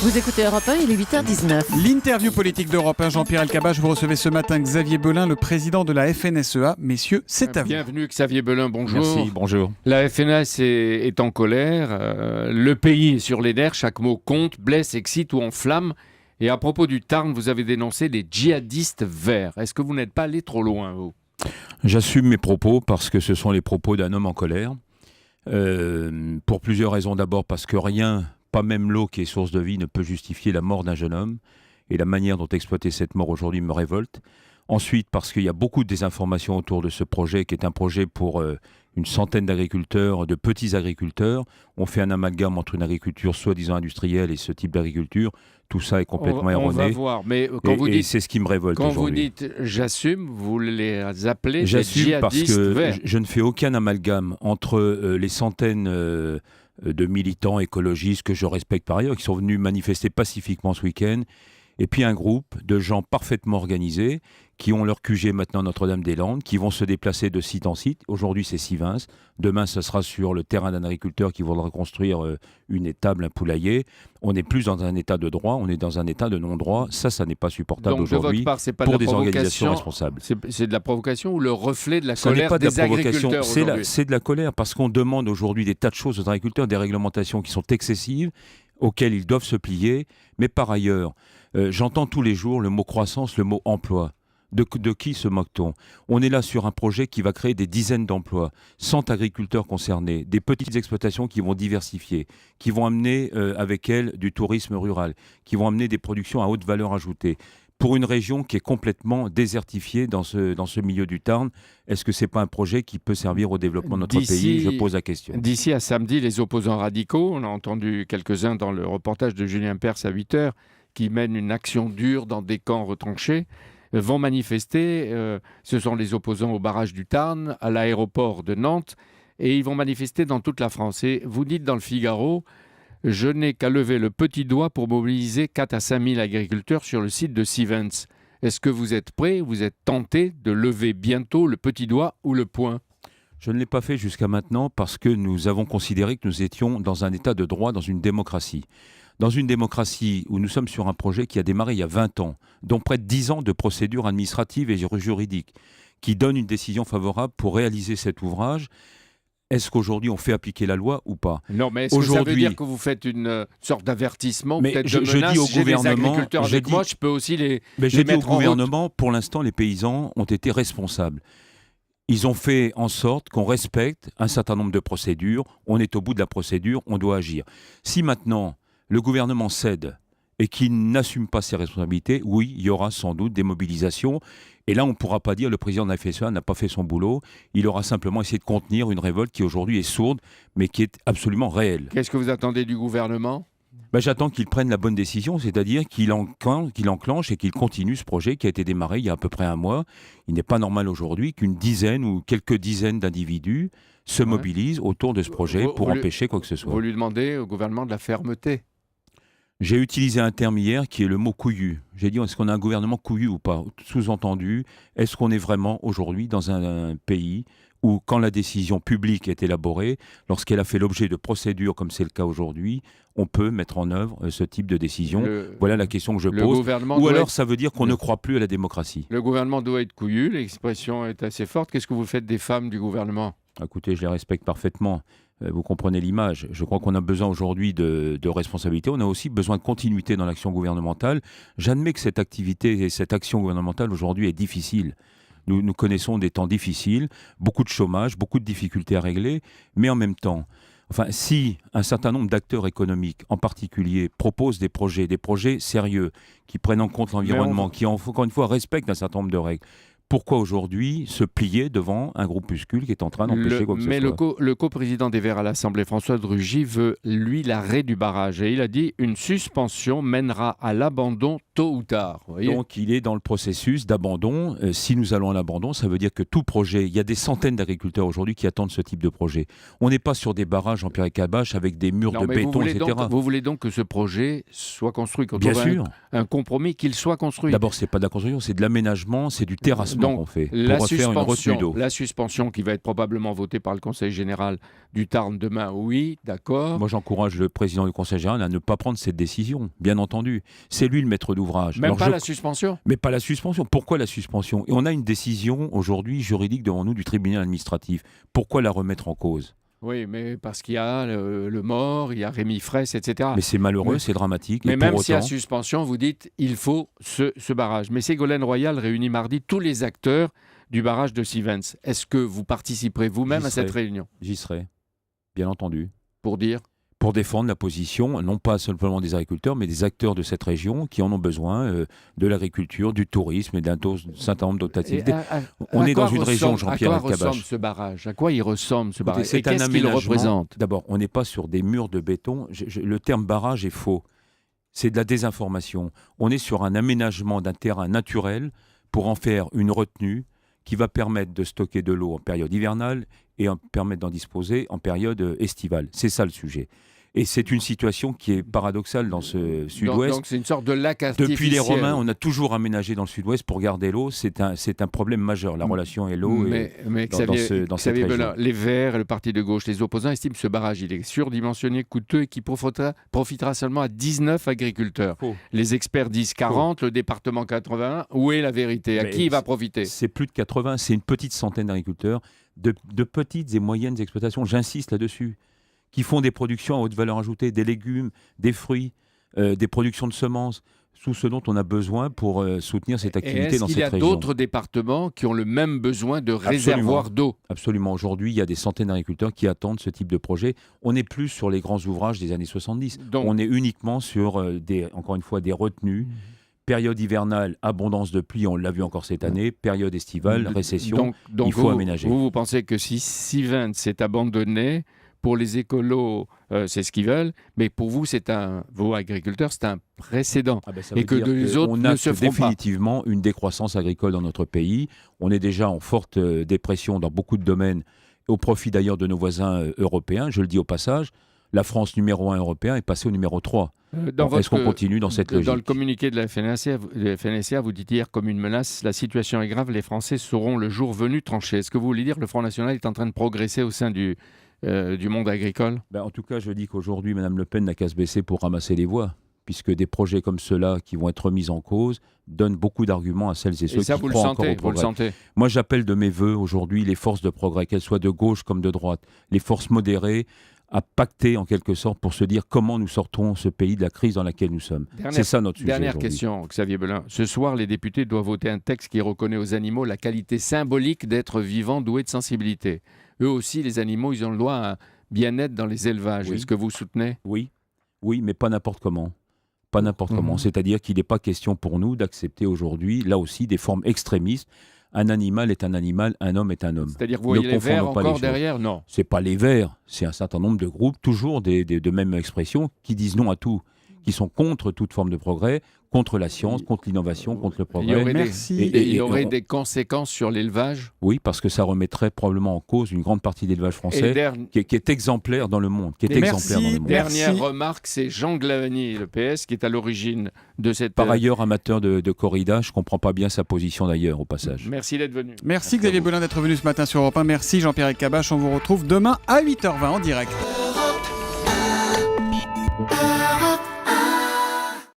Vous écoutez Europe 1, il est 8h19. L'interview politique d'Europe 1, Jean-Pierre Elkabbach, vous recevez ce matin Xavier Belin, le président de la FNSEA. Messieurs, c'est à vous. Bienvenue Xavier Belin, bonjour. Merci, bonjour. La FNSEA est en colère, le pays est sur les nerfs, chaque mot compte, blesse, excite ou enflamme. Et à propos du Tarn, vous avez dénoncé les djihadistes verts. Est-ce que vous n'êtes pas allé trop loin, vous ? J'assume mes propos parce que ce sont les propos d'un homme en colère. Pour plusieurs raisons. D'abord parce que rien, pas même l'eau qui est source de vie, ne peut justifier la mort d'un jeune homme. Et la manière dont exploiter cette mort aujourd'hui me révolte. Ensuite, parce qu'il y a beaucoup de désinformation autour de ce projet, qui est un projet pour une centaine d'agriculteurs, de petits agriculteurs. On fait un amalgame entre une agriculture soi-disant industrielle et ce type d'agriculture. Tout ça est complètement erroné. On va voir, mais quand vous dites, c'est ce qui me révolte aujourd'hui. Quand vous dites « j'assume », vous les appelez des J'assume djihadistes parce que verts. je ne fais aucun amalgame entre les centaines de militants écologistes que je respecte par ailleurs, qui sont venus manifester pacifiquement ce week-end, et puis un groupe de gens parfaitement organisés qui ont leur QG maintenant à Notre-Dame-des-Landes, qui vont se déplacer de site en site. Aujourd'hui, c'est Sivins. Demain, ce sera sur le terrain d'un agriculteur qui voudra construire une étable, un poulailler. On n'est plus dans un état de droit, on est dans un état de non-droit. Ça n'est pas supportable aujourd'hui pour des organisations responsables. C'est de la provocation ou le reflet de la Ce n'est colère pas de la des provocation, agriculteurs aujourd'hui ? c'est de la colère parce qu'on demande aujourd'hui des tas de choses aux agriculteurs, des réglementations qui sont excessives, auxquelles ils doivent se plier. Mais par ailleurs, j'entends tous les jours le mot croissance, le mot emploi. De qui se moque-t-on ? On est là sur un projet qui va créer des dizaines d'emplois, 100 agriculteurs concernés, des petites exploitations qui vont diversifier, qui vont amener avec elles du tourisme rural, qui vont amener des productions à haute valeur ajoutée. Pour une région qui est complètement désertifiée dans ce milieu du Tarn, est-ce que ce n'est pas un projet qui peut servir au développement de notre pays ? Je pose la question. D'ici à samedi, les opposants radicaux, on a entendu quelques-uns dans le reportage de Julien Pers à 8h, qui mènent une action dure dans des camps retranchés, vont manifester. Ce sont les opposants au barrage du Tarn, à l'aéroport de Nantes, et ils vont manifester dans toute la France. Et vous dites dans le Figaro, je n'ai qu'à lever le petit doigt pour mobiliser 4 à 5 000 agriculteurs sur le site de Sivins. Est-ce que vous êtes prêts, vous êtes tentés de lever bientôt le petit doigt ou le poing ? Je ne l'ai pas fait jusqu'à maintenant parce que nous avons considéré que nous étions dans un état de droit, dans une démocratie. Dans une démocratie où nous sommes sur un projet qui a démarré il y a 20 ans, dont près de 10 ans de procédures administratives et juridiques, qui donne une décision favorable pour réaliser cet ouvrage. Est-ce qu'aujourd'hui on fait appliquer la loi ou pas ? Non, mais est-ce que ça veut dire que vous faites une sorte d'avertissement, peut-être de menace ? Je dis au gouvernement, des agriculteurs avec moi, je peux aussi les mettre au gouvernement, pour l'instant, les paysans ont été responsables. Ils ont fait en sorte qu'on respecte un certain nombre de procédures. On est au bout de la procédure, on doit agir. Si maintenant le gouvernement cède et qu'il n'assume pas ses responsabilités, oui, il y aura sans doute des mobilisations. Et là, on ne pourra pas dire le président de la FNSEA n'a pas fait son boulot. Il aura simplement essayé de contenir une révolte qui aujourd'hui est sourde, mais qui est absolument réelle. Qu'est-ce que vous attendez du gouvernement ? J'attends qu'il prenne la bonne décision, c'est-à-dire qu'il enclenche et qu'il continue ce projet qui a été démarré il y a à peu près un mois. Il n'est pas normal aujourd'hui qu'une dizaine ou quelques dizaines d'individus se mobilisent autour de ce projet pour empêcher quoi que ce soit. Vous lui demandez au gouvernement de la fermeté. J'ai utilisé un terme hier qui est le mot couillu. J'ai dit, est-ce qu'on a un gouvernement couillu ou pas ? Sous-entendu, est-ce qu'on est vraiment aujourd'hui dans un pays où, quand la décision publique est élaborée, lorsqu'elle a fait l'objet de procédures comme c'est le cas aujourd'hui, on peut mettre en œuvre ce type de décision ? Voilà la question que je pose. Ou alors ça veut dire qu'on ne croit plus à la démocratie. Le gouvernement doit être couillu, l'expression est assez forte. Qu'est-ce que vous faites des femmes du gouvernement ? Écoutez, je les respecte parfaitement. Vous comprenez l'image. Je crois qu'on a besoin aujourd'hui de responsabilité. On a aussi besoin de continuité dans l'action gouvernementale. J'admets que cette activité et cette action gouvernementale aujourd'hui est difficile. Nous connaissons des temps difficiles, beaucoup de chômage, beaucoup de difficultés à régler, mais en même temps, si un certain nombre d'acteurs économiques, en particulier, proposent des projets sérieux, qui prennent en compte l'environnement, qui, encore une fois, respectent un certain nombre de règles, pourquoi aujourd'hui se plier devant un groupuscule qui est en train d'empêcher quoi que ce soit ? Mais le coprésident des Verts à l'Assemblée, François de Rugy, veut, lui, l'arrêt du barrage. Et il a dit « Une suspension mènera à l'abandon tôt ou tard. Vous voyez. Donc il est dans le processus d'abandon. Si nous allons à l'abandon, ça veut dire que tout projet, il y a des centaines d'agriculteurs aujourd'hui qui attendent ce type de projet. On n'est pas sur des barrages en pierre et cabache avec des murs Non, de mais béton, etc. vous voulez donc que ce projet soit construit, qu'on Bien trouve sûr. un compromis, qu'il soit construit. D'abord, c'est pas de la construction, c'est de l'aménagement, c'est du terrassement Donc, qu'on fait La pour refaire une retenue d'eau. la suspension qui va être probablement votée par le Conseil général du Tarn demain, oui, d'accord. Moi, j'encourage le président du Conseil général à ne pas prendre cette décision, bien entendu. C'est lui le maître d'ouvrage. Même Alors, pas la suspension. Mais pas la suspension. Pourquoi la suspension? Et on a une décision aujourd'hui juridique devant nous du tribunal administratif. Pourquoi la remettre en cause? Oui, mais parce qu'il y a le mort, il y a Rémi Fraisse, etc. Mais c'est malheureux, Oui. c'est dramatique. Mais et même pour si à autant, suspension, vous dites il faut ce barrage. Mais Ségolène Royal réunit mardi tous les acteurs du barrage de Sivens. Est-ce que vous participerez vous-même J'y à cette serai. réunion j'y serai, bien entendu, pour dire pour défendre la position, non pas simplement des agriculteurs, mais des acteurs de cette région qui en ont besoin, de l'agriculture, du tourisme et d'un certain nombre d'autres activités. On est dans une région, Jean-Pierre À quoi Elkabbach. ressemble ce barrage? À quoi il ressemble ce Écoutez, barrage? c'est Et qu'est-ce un qu'il aménagement. représente? D'abord, on n'est pas sur des murs de béton. Le terme barrage est faux. C'est de la désinformation. On est sur un aménagement d'un terrain naturel pour en faire une retenue qui va permettre de stocker de l'eau en période hivernale et permettre d'en disposer en période estivale. C'est ça le sujet. Et c'est une situation qui est paradoxale dans ce sud-ouest. Donc c'est une sorte de lac artificiel. Depuis les Romains, on a toujours aménagé dans le sud-ouest pour garder l'eau. C'est un problème majeur, la relation et l'eau. Mais dans cette Xavier région. Belin, les Verts, le parti de gauche, les opposants estiment ce barrage il est surdimensionné, coûteux et qui profitera seulement à 19 agriculteurs. Faux. Les experts disent 40, le département 81. Où est la vérité? À Mais qui il va profiter? C'est plus de 80, c'est une petite centaine d'agriculteurs, de petites et moyennes exploitations, j'insiste là-dessus, qui font des productions à haute valeur ajoutée, des légumes, des fruits, des productions de semences, tout ce dont on a besoin pour soutenir cette Et activité est-ce dans qu'il cette y a région. d'autres départements qui ont le même besoin de réservoirs d'eau? Absolument. Aujourd'hui, il y a des centaines d'agriculteurs qui attendent ce type de projet. On n'est plus sur les grands ouvrages des années 70. Donc- On est uniquement sur, encore une fois, des retenues. Période hivernale, abondance de pluie, on l'a vu encore cette année. Période estivale, récession. Donc il faut aménager. Vous pensez que si Sivens s'est abandonné, pour les écolos, c'est ce qu'ils veulent, mais pour vous, vos agriculteurs, c'est un précédent. Ah ben, ça Et veut que dire les autres on ne a se feront pas. définitivement une décroissance agricole dans notre pays. On est déjà en forte dépression dans beaucoup de domaines, au profit d'ailleurs de nos voisins européens. Je le dis au passage, la France numéro 1 européen est passée au numéro 3. Est-ce qu'on continue dans cette logique? Dans le communiqué de la FNSEA, vous dites hier comme une menace, la situation est grave, les Français sauront le jour venu trancher. Est-ce que vous voulez dire que le Front National est en train de progresser au sein du monde agricole? En tout cas, je dis qu'aujourd'hui, Mme Le Pen n'a qu'à se baisser pour ramasser les voix, puisque des projets comme ceux-là qui vont être remis en cause donnent beaucoup d'arguments à celles et ceux Et ça, qui vous le croient encore sentez, au vous le progrès. sentez. Moi, j'appelle de mes voeux aujourd'hui les forces de progrès, qu'elles soient de gauche comme de droite, les forces modérées, à pacter en quelque sorte pour se dire comment nous sortons ce pays de la crise dans laquelle nous sommes. C'est ça notre sujet Dernière aujourd'hui. question, Xavier Belin. Ce soir, les députés doivent voter un texte qui reconnaît aux animaux la qualité symbolique d'être vivants doués de sensibilité. Eux aussi, les animaux, ils ont le droit à un bien-être dans les élevages. Oui. Est-ce que vous soutenez? Oui, mais pas n'importe comment. Pas n'importe comment. C'est-à-dire qu'il n'est pas question pour nous d'accepter aujourd'hui, là aussi, des formes extrémistes. Un animal est un animal, un homme est un homme. C'est-à-dire que vous voyez les confondons Verts pas les encore choses. derrière? Non. C'est pas les Verts, c'est un certain nombre de groupes, toujours de même expression, qui disent non à tout, qui sont contre toute forme de progrès, contre la science, contre l'innovation, contre le Il y aurait, progrès. Merci. il y aurait des conséquences sur l'élevage? Oui, parce que ça remettrait probablement en cause une grande partie de l'élevage Et français qui est exemplaire dans le monde. Merci. Dernière Merci. remarque, c'est Jean Glavany, le PS, qui est à l'origine de cette... Par ailleurs, amateur de corrida, je ne comprends pas bien sa position d'ailleurs, au passage. Merci d'être venu. Merci Xavier Belin d'être venu ce matin sur Europe 1. Merci Jean-Pierre Elkabbach. On vous retrouve demain à 8h20 en direct.